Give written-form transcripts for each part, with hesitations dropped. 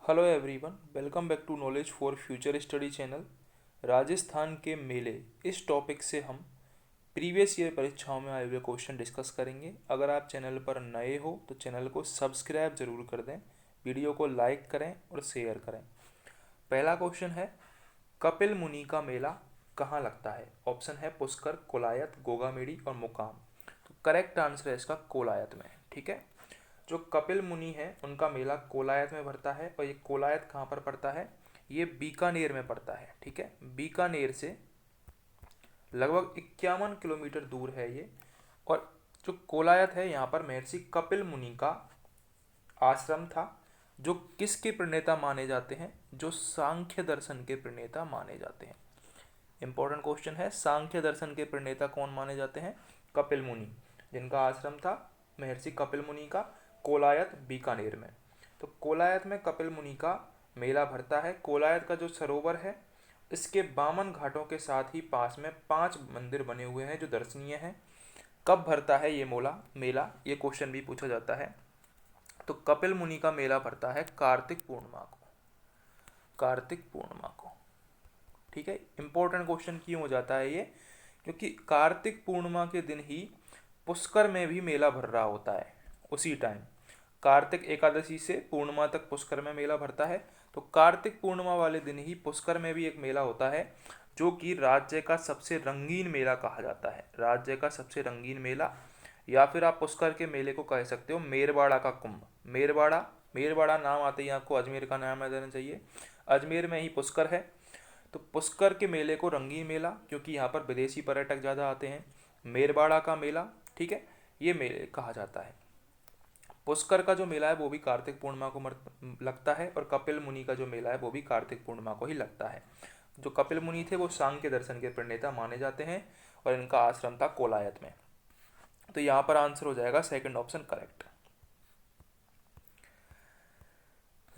Hello everyone, welcome back to knowledge for future study channel. Rajasthan के मेले इस topic से हम प्रीवियस ईयर परीक्षाओं में आए हुए क्वेश्चन डिस्कस करेंगे। अगर आप चैनल पर नए हो तो चैनल को सब्सक्राइब जरूर कर दें, वीडियो को लाइक करें और शेयर करें। पहला क्वेश्चन है, कपिल मुनि का मेला कहाँ लगता है? ऑप्शन है पुष्कर, कोलायत, गोगामेड़ी और मुकाम। तो करेक्ट आंसर है इसका कोलायत में। ठीक है, जो कपिल मुनि है उनका मेला कोलायत में भरता है। और ये कोलायत कहाँ पर पड़ता है? ये बीकानेर में पड़ता है। ठीक है, बीकानेर से लगभग 51 किलोमीटर दूर है ये। और जो कोलायत है यहाँ पर महर्षि कपिल मुनि का आश्रम था, जो किसके प्रणेता माने जाते हैं? जो सांख्य दर्शन के प्रणेता माने जाते हैं। इंपॉर्टेंट क्वेश्चन है, सांख्य दर्शन के प्रणेता कौन माने जाते हैं? कपिल मुनि, जिनका आश्रम था महर्षि कपिल मुनि का कोलायत बीकानेर में। तो कोलायत में कपिल मुनि का मेला भरता है। कोलायत का जो सरोवर है, इसके बामन घाटों के साथ ही पास में 5 मंदिर बने हुए हैं जो दर्शनीय हैं। कब भरता है ये मेला, ये क्वेश्चन भी पूछा जाता है। तो कपिल मुनि का मेला भरता है कार्तिक पूर्णिमा को। कार्तिक पूर्णिमा को। ठीक है, इंपॉर्टेंट क्वेश्चन क्यों हो जाता है ये? क्योंकि कार्तिक पूर्णिमा के दिन ही पुष्कर में भी मेला भर रहा होता है। उसी टाइम कार्तिक एकादशी से पूर्णिमा तक पुष्कर में मेला भरता है। तो कार्तिक पूर्णिमा वाले दिन ही पुष्कर में भी एक मेला होता है, जो कि राज्य का सबसे रंगीन मेला कहा जाता है। राज्य का सबसे रंगीन मेला, या फिर आप पुष्कर के मेले को कह सकते हो मेरवाड़ा का कुंभ। मेरवाड़ा, मेरवाड़ा नाम आते ही आपको अजमेर का नाम याद रहना चाहिए। अजमेर में ही पुष्कर है। तो पुष्कर के मेले को रंगीन मेला, क्योंकि यहाँ पर विदेशी पर्यटक ज़्यादा आते हैं, मेरवाड़ा का मेला, ठीक है, ये मेले कहा जाता है। पुष्कर का जो मेला है वो भी कार्तिक पूर्णिमा को लगता है, और कपिल मुनि का जो मेला है वो भी कार्तिक पूर्णिमा को ही लगता है। जो कपिल मुनि थे वो सांख्य दर्शन के प्रणेता माने जाते हैं, और इनका आश्रम था कोलायत में। तो यहाँ पर आंसर हो जाएगा सेकंड ऑप्शन करेक्ट।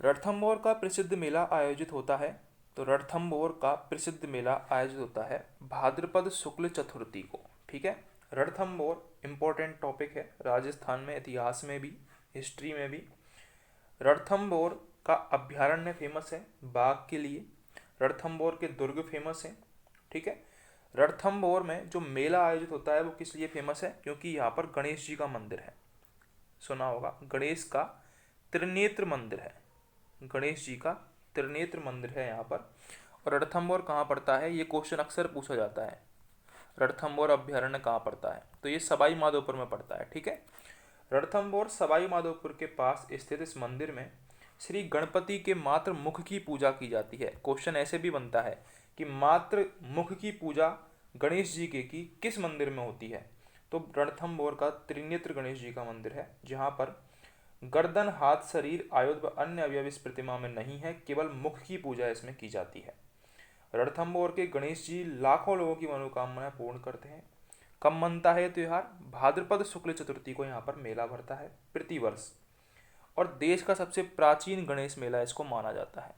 रणथंभौर का प्रसिद्ध मेला आयोजित होता है। तो रणथंभौर का प्रसिद्ध मेला आयोजित होता है भाद्रपद शुक्ल चतुर्थी को। ठीक है, रणथंभौर इंपॉर्टेंट टॉपिक है राजस्थान में, इतिहास में भी, हिस्ट्री में भी। रणथंभौर का अभ्यारण्य फेमस है बाघ के लिए। रणथंभौर के दुर्ग फेमस हैं। ठीक है, रणथंभौर में जो मेला आयोजित होता है वो किस लिए फेमस है? क्योंकि यहाँ पर गणेश जी का मंदिर है। सुना होगा, गणेश का त्रिनेत्र मंदिर है। गणेश जी का त्रिनेत्र मंदिर है यहाँ पर। और रणथंभौर कहाँ पड़ता है, ये क्वेश्चन अक्सर पूछा जाता है। रणथंभौर अभ्यारण्य कहाँ पड़ता है? तो ये सवाई माधोपुर में पड़ता है। ठीक है, रणथंभौर सवाई माधोपुर के पास स्थित इस मंदिर में श्री गणपति के मात्र मुख की पूजा की जाती है। क्वेश्चन ऐसे भी बनता है कि मात्र मुख की पूजा गणेश जी के की किस मंदिर में होती है? तो रणथंभौर का त्रिनेत्र गणेश जी का मंदिर है, जहाँ पर गर्दन, हाथ, शरीर, आयुध व अन्य अवयव इस प्रतिमा में नहीं है, केवल मुख की पूजा इसमें की जाती है। रणथंभौर के गणेश जी लाखों लोगों की मनोकामनाएं पूर्ण करते हैं। कब मनता है त्योहार? भाद्रपद शुक्ल चतुर्थी को यहाँ पर मेला भरता है प्रतिवर्ष, और देश का सबसे प्राचीन गणेश मेला इसको माना जाता है।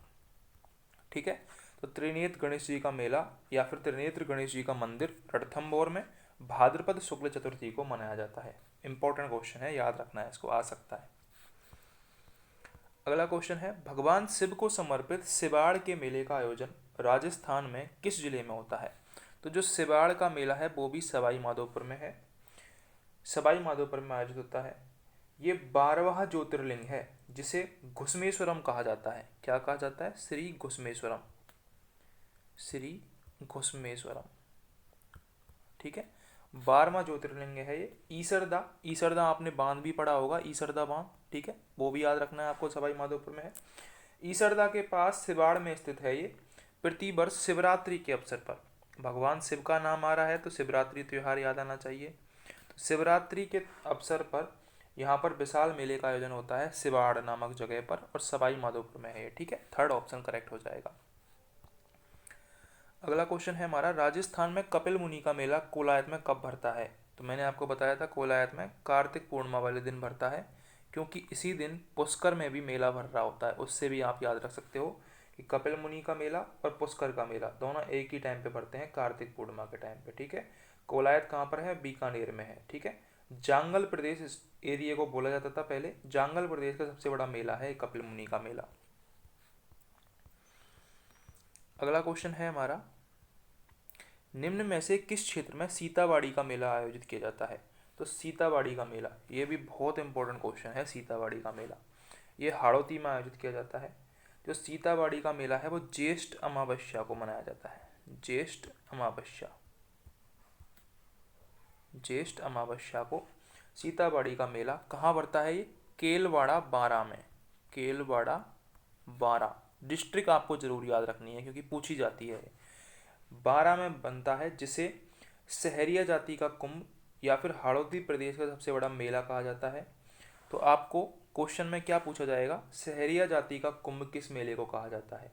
ठीक है, तो त्रिनेत्र गणेश जी का मेला या फिर त्रिनेत्र गणेश जी का मंदिर रणथंभौर में भाद्रपद शुक्ल चतुर्थी को मनाया जाता है। इंपॉर्टेंट क्वेश्चन है, याद रखना है, इसको आ सकता है। अगला क्वेश्चन है, भगवान शिव को समर्पित सिवाड़ के मेले का आयोजन राजस्थान में किस जिले में होता है? तो जो सिवाड़ का मेला है वो भी सवाई माधोपुर में है। सवाई माधोपुर में आयोजित होता है। ये 12वां ज्योतिर्लिंग है, जिसे घुसमेश्वरम कहा जाता है। क्या कहा जाता है? श्री घुसमेश्वरम। श्री घुसमेश्वरम। ठीक है, 12वां ज्योतिर्लिंग है ये। ईसरदा, ईसरदा आपने बांध भी पढ़ा होगा, ईसरदा बांध, ठीक है, वो भी याद रखना है आपको, सवाई माधोपुर में है। ईसरदा के पास सिवाड़ में स्थित है ये। प्रतिवर्ष शिवरात्रि के अवसर पर, भगवान शिव का नाम आ रहा है तो शिवरात्रि त्योहार याद आना चाहिए। तो शिवरात्रि के अवसर पर यहाँ पर विशाल मेले का आयोजन होता है सिवाड़ नामक जगह पर, और सवाई माधोपुर में है ये। ठीक है, थर्ड ऑप्शन करेक्ट हो जाएगा। अगला क्वेश्चन है हमारा, राजस्थान में कपिल मुनि का मेला कोलायत में कब भरता है? तो मैंने आपको बताया था कोलायत में कार्तिक पूर्णिमा वाले दिन भरता है, क्योंकि इसी दिन पुष्कर में भी मेला भर रहा होता है। उससे भी आप याद रख सकते हो कि कपिल मुनि का मेला और पुष्कर का मेला दोनों एक ही टाइम पे भरते हैं, कार्तिक पूर्णिमा के टाइम पे। ठीक है, कोलायत कहाँ पर है? बीकानेर में है। ठीक है, जांगल प्रदेश इस एरिया को बोला जाता था पहले। जांगल प्रदेश का सबसे बड़ा मेला है कपिल मुनि का मेला। अगला क्वेश्चन है हमारा, निम्न में से किस क्षेत्र में सीताबाड़ी का मेला आयोजित किया जाता है? तो सीताबाड़ी का मेला, ये भी बहुत इंपॉर्टेंट क्वेश्चन है। सीताबाड़ी का मेला ये हाड़ौती में आयोजित किया जाता है। जो सीताबाड़ी का मेला है वो ज्येष्ठ अमावस्या को मनाया जाता है। ज्येष्ठ अमावस्या, ज्येष्ठ अमावस्या को सीताबाड़ी का मेला कहाँ पड़ता है? ये केलवाड़ा बारा में। केलवाड़ा बारा डिस्ट्रिक्ट आपको जरूर याद रखनी है क्योंकि पूछी जाती है। बारा में बनता है, जिसे सहरिया जाति का कुंभ या फिर हाड़ौती प्रदेश का सबसे बड़ा मेला कहा जाता है। तो आपको क्वेश्चन में क्या पूछा जाएगा? सहरिया जाति का कुंभ किस मेले को कहा जाता है?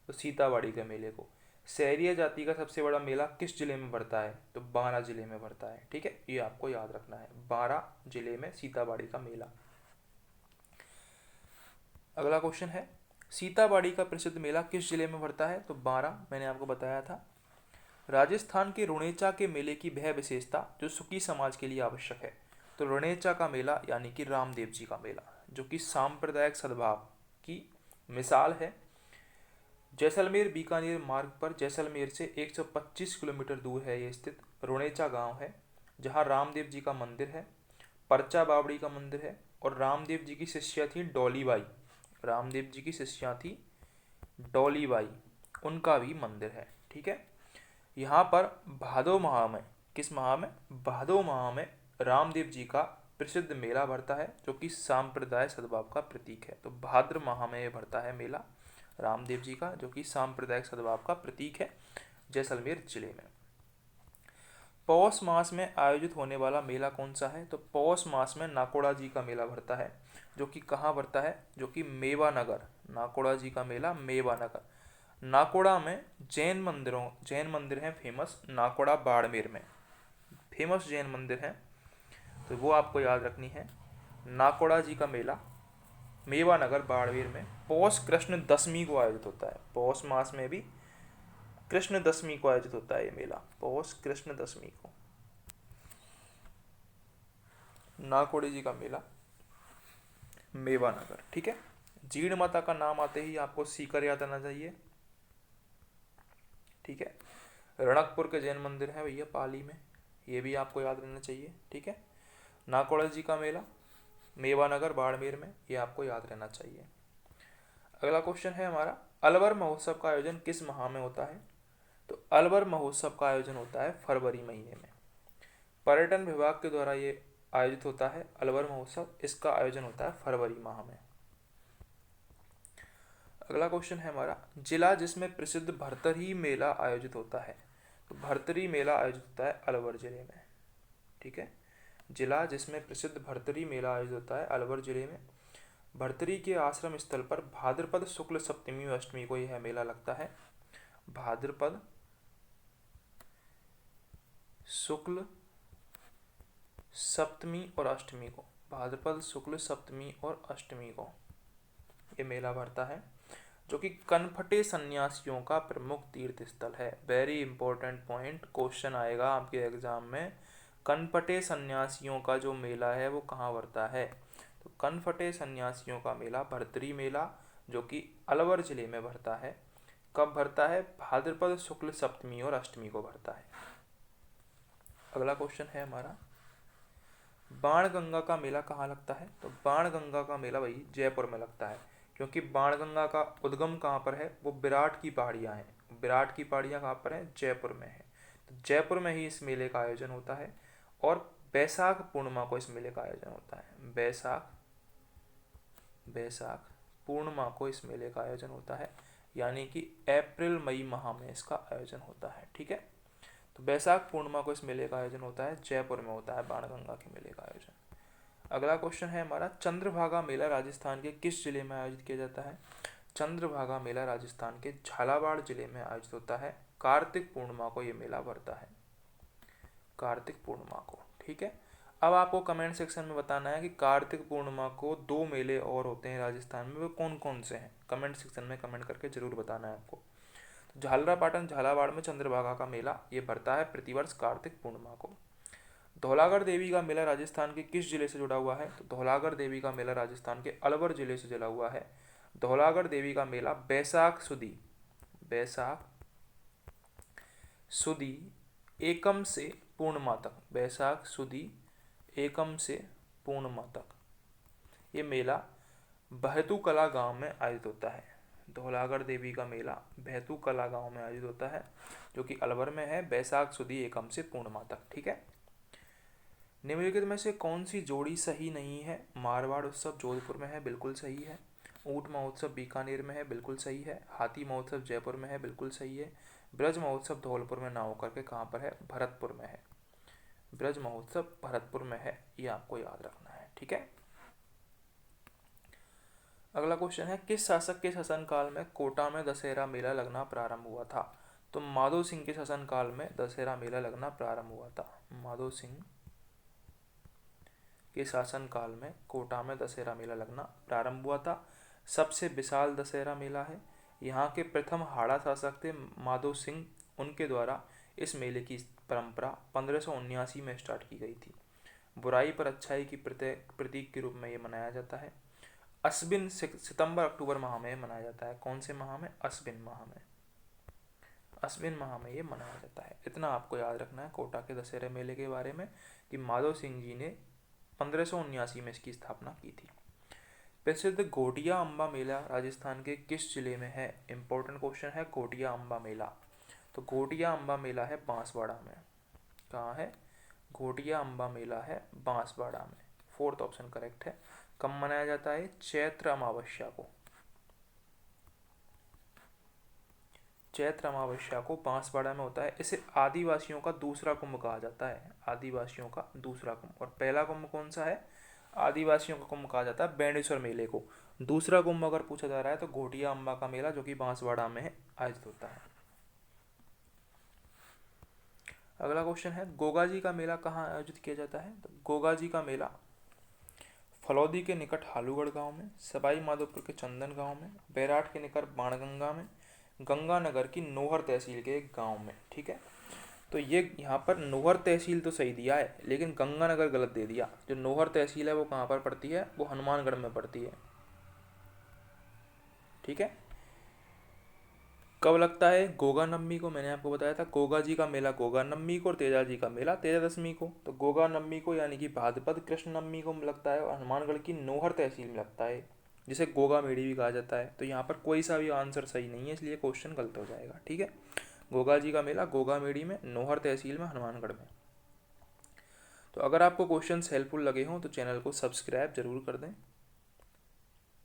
तो सीताबाड़ी के मेले को। सहरिया जाति का सबसे बड़ा मेला किस जिले में पड़ता है? तो बारा जिले में पड़ता है। ठीक है, ये आपको याद रखना है, बारा जिले में सीताबाड़ी का मेला। अगला क्वेश्चन है, सीताबाड़ी का प्रसिद्ध मेला किस जिले में पड़ता है? तो बारा, मैंने आपको बताया था। राजस्थान के रुणेचा के मेले की वह विशेषता जो सुखी समाज के लिए आवश्यक है। तो रुणेचा का मेला यानी कि रामदेव जी का मेला, जो कि सांप्रदायिक सद्भाव की मिसाल है। जैसलमेर बीकानेर मार्ग पर जैसलमेर से 125 किलोमीटर दूर है ये स्थित रुणेचा गांव है, जहां रामदेव जी का मंदिर है, परचा बावड़ी का मंदिर है, और रामदेव जी की शिष्या थी डोलीबाई। रामदेव जी की शिष्या थी डोलीबाई, उनका भी मंदिर है। ठीक है, यहाँ पर भादो माह में, किस माह में? भादो माह में रामदेव जी का प्रसिद्ध मेला भरता है, जो कि सांप्रदाय सद्भाव का प्रतीक है। तो भाद्र माह में ये भरता है मेला रामदेव जी का, जो कि सांप्रदायिक सद्भाव का प्रतीक है, जैसलमेर जिले में। पौष मास में आयोजित होने वाला मेला कौन सा है? तो पौष मास में नाकोड़ा जी का मेला भरता है, जो कि कहाँ भरता है? जो कि मेवानगर। नाकोड़ा जी का मेला मेवानगर। नाकोड़ा में जैन मंदिर हैं फेमस, नाकोड़ा बाड़मेर में फेमस जैन मंदिर हैं, तो वो आपको याद रखनी है। नाकोड़ा जी का मेला मेवानगर बाड़मेर में पौष कृष्ण दशमी को आयोजित होता है। पौष मास में भी कृष्ण दशमी को आयोजित होता है ये मेला, पौष कृष्ण दशमी को। नाकोड़े जी का मेला मेवानगर। ठीक है, जीण माता का नाम आते ही आपको सीकर याद आना चाहिए। ठीक है, रणकपुर के जैन मंदिर है भैया पाली में, ये भी आपको याद रहना चाहिए। ठीक है, नाकोड़ा जी का मेला मेवानगर बाड़मेर में, ये आपको याद रहना चाहिए। अगला क्वेश्चन है हमारा, अलवर महोत्सव का आयोजन किस माह में होता है? तो अलवर महोत्सव का आयोजन होता है फरवरी महीने में। पर्यटन विभाग के द्वारा ये आयोजित होता है अलवर महोत्सव, इसका आयोजन होता है फरवरी माह में। अगला क्वेश्चन है हमारा, जिला जिसमें प्रसिद्ध भरतरी मेला आयोजित होता है। तो भरतरी मेला आयोजित होता है अलवर जिले में। ठीक है, जिला जिसमें प्रसिद्ध भरतरी मेला आयोजित होता है अलवर जिले में। भरतरी के आश्रम स्थल पर भाद्रपद शुक्ल सप्तमी और अष्टमी को यह मेला लगता है। भाद्रपद शुक्ल सप्तमी और अष्टमी को, भाद्रपद शुक्ल सप्तमी और अष्टमी को ये मेला भरता है, जो कि कनफटे सन्यासियों का प्रमुख तीर्थ स्थल है। वेरी इंपॉर्टेंट पॉइंट, क्वेश्चन आएगा आपके एग्जाम में। कनफटे सन्यासियों का जो मेला है वो कहाँ भरता है? तो कनफटे सन्यासियों का मेला भरतरी मेला, जो कि अलवर जिले में भरता है। कब भरता है? भाद्रपद शुक्ल सप्तमी और अष्टमी को भरता है। अगला क्वेश्चन है हमारा, बाणगंगा का मेला कहाँ लगता है? तो बाणगंगा का मेला वही जयपुर में लगता है, क्योंकि बाणगंगा का उद्गम कहाँ पर है? वो विराट की पहाड़ियाँ हैं। विराट की पहाड़ियाँ कहाँ पर हैं? जयपुर में है। तो जयपुर में ही इस मेले का आयोजन होता है, और बैसाख पूर्णिमा को इस मेले का आयोजन होता है। बैसाख पूर्णिमा को इस मेले का आयोजन होता है, यानी कि अप्रैल मई माह में इसका आयोजन होता है। ठीक है, तो बैसाख पूर्णिमा को इस मेले का आयोजन होता है, जयपुर में होता है बाणगंगा के मेले का आयोजन। अगला क्वेश्चन है हमारा, चंद्रभागा मेला राजस्थान के किस जिले में आयोजित किया जाता है? चंद्रभागा मेला राजस्थान के झालावाड़ जिले में आयोजित होता है। कार्तिक पूर्णिमा को ये मेला भरता है, कार्तिक पूर्णिमा को। ठीक है, अब आपको कमेंट सेक्शन में बताना है कि कार्तिक पूर्णिमा को 2 मेले और होते हैं राजस्थान में, वो कौन कौन से हैं? कमेंट सेक्शन में कमेंट करके जरूर बताना है आपको। झालरापाटन झालावाड़ में चंद्रभागा का मेला ये भरता है प्रतिवर्ष कार्तिक पूर्णिमा को। धौलागढ़ देवी का मेला राजस्थान के किस जिले से जुड़ा हुआ है? तो धौलागढ़ देवी का मेला राजस्थान के अलवर जिले से जुड़ा हुआ है। धौलागढ़ देवी का मेला बैसाख सुदी एकम से पूर्णिमा तक, बैसाख सुदी एकम से पूर्णिमा तक ये मेला बहतूकला गांव में आयोजित होता है। धौलागढ़ देवी का मेला बहतूकला गांव में आयोजित होता है, जो कि अलवर में है, बैसाख सुदी एकम से पूर्णिमा तक। ठीक है। निम्नलिखित में से कौन सी जोड़ी सही नहीं है? मारवाड़ उत्सव जोधपुर में है, बिल्कुल सही है। ऊंट महोत्सव बीकानेर में है, बिल्कुल सही है। हाथी महोत्सव जयपुर में है, बिल्कुल सही है। ब्रज महोत्सव धौलपुर में ना होकर के कहाँ पर है? भरतपुर में है। ब्रज महोत्सव भरतपुर में है, ये आपको याद रखना है। ठीक है। अगला क्वेश्चन है, किस शासक के शासनकाल में कोटा में दशहरा मेला लगना प्रारंभ हुआ था? तो माधो सिंह के शासनकाल में दशहरा मेला लगना प्रारंभ हुआ था। माधो सिंह के शासनकाल में कोटा में दशहरा मेला लगना प्रारंभ हुआ था। सबसे विशाल दशहरा मेला है। यहाँ के प्रथम हाड़ा शासक थे माधो सिंह, उनके द्वारा इस मेले की परंपरा 1579 में स्टार्ट की गई थी। बुराई पर अच्छाई की प्रतीक के रूप में ये मनाया जाता है। अश्विन सितंबर अक्टूबर माह में मनाया जाता है। कौन से माह में? अश्विन माह में। अश्विन माह में ये मनाया जाता है। इतना आपको याद रखना है कोटा के दशहरे मेले के बारे में कि माधो सिंह जी ने 1579 में इसकी स्थापना की थी। प्रसिद्ध घोटिया अम्बा मेला राजस्थान के किस जिले में है? इंपॉर्टेंट क्वेश्चन है घोटिया अम्बा मेला। तो घोटिया अम्बा मेला है बांसवाड़ा में। कहाँ है? घोटिया अम्बा मेला है बांसवाड़ा में। फोर्थ ऑप्शन करेक्ट है। कब मनाया जाता है? चैत्र अमावस्या को। चैत्र अमावस्या को बांसवाड़ा में होता है। इसे आदिवासियों का दूसरा कुंभ कहा जाता है। आदिवासियों का दूसरा कुंभ। और पहला कुंभ कौन सा है? आदिवासियों का कुंभ कहा जाता है बेणेश्वर मेले को। दूसरा कुंभ अगर पूछा जा रहा है तो घोटिया अम्बा का मेला, जो कि बांसवाड़ा में आयोजित होता है। अगला क्वेश्चन है, गोगा जी का मेला कहाँ आयोजित किया जाता है? तो गोगा जी का मेला फलौदी के निकट हालूगढ़ गांव में, सवाई माधोपुर के चंदन गांव में, बैराट के निकट बाणगंगा में, गंगानगर की नोहर तहसील के एक गांव में। ठीक है। तो ये यहाँ पर नोहर तहसील तो सही दिया है, लेकिन गंगानगर गलत दे दिया। जो नोहर तहसील है वो कहाँ पर पड़ती है? वो हनुमानगढ़ में पड़ती है। ठीक है। कब लगता है गोगा नवमी को? मैंने आपको बताया था गोगा जी का मेला गोगा नवमी को और तेजा जी का मेला तेजा दशमी को। तो गोगा नवमी को यानी कि भाद्रपद कृष्ण नवमी को लगता है, और हनुमानगढ़ की नोहर तहसील में लगता है, जिसे गोगा मेड़ी भी कहा जाता है। तो यहाँ पर कोई सा भी आंसर सही नहीं है, इसलिए क्वेश्चन गलत हो जाएगा। ठीक है। गोगा जी का मेला गोगा मेड़ी में, नोहर तहसील में, हनुमानगढ़ में। तो अगर आपको क्वेश्चन हेल्पफुल लगे हों तो चैनल को सब्सक्राइब जरूर कर दें।